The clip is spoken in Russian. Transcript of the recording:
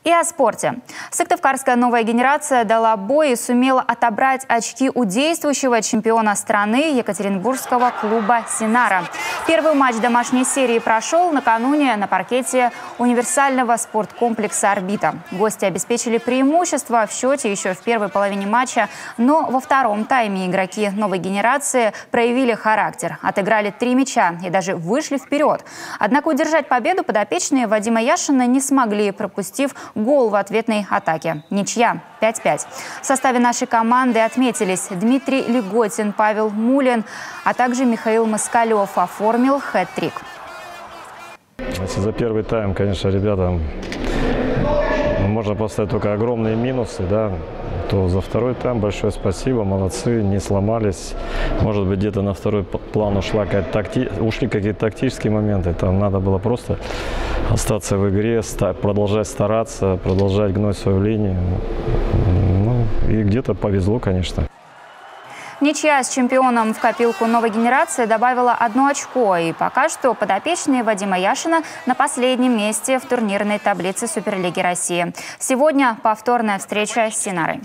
И о спорте. Сыктывкарская новая генерация дала бой и сумела отобрать очки у действующего чемпиона страны екатеринбургского клуба «Синара». Первый матч домашней серии прошел накануне на паркете универсального спорткомплекса «Орбита». Гости обеспечили преимущество в счете еще в первой половине матча, но во втором тайме игроки новой генерации проявили характер, отыграли 3 мяча и даже вышли вперед. Однако удержать победу подопечные Вадима Яшина не смогли, пропустив гол в ответной атаке. Ничья 5-5. В составе нашей команды отметились Дмитрий Леготин, Павел Мулин, а также Михаил Москалев оформил хэт-трик. За первый тайм, конечно, ребятам можно поставить только огромные минусы, да. То за второй тайм большое спасибо, молодцы, не сломались. Может быть, где-то на второй план ушли какие-то тактические моменты. Там надо было просто остаться в игре, продолжать стараться, продолжать гнуть свою линию. Ну, и где-то повезло, конечно. Ничья с чемпионом в копилку новой генерации добавила 1 очко. И пока что подопечные Вадима Яшина на последнем месте в турнирной таблице Суперлиги России. Сегодня повторная встреча с «Синарой».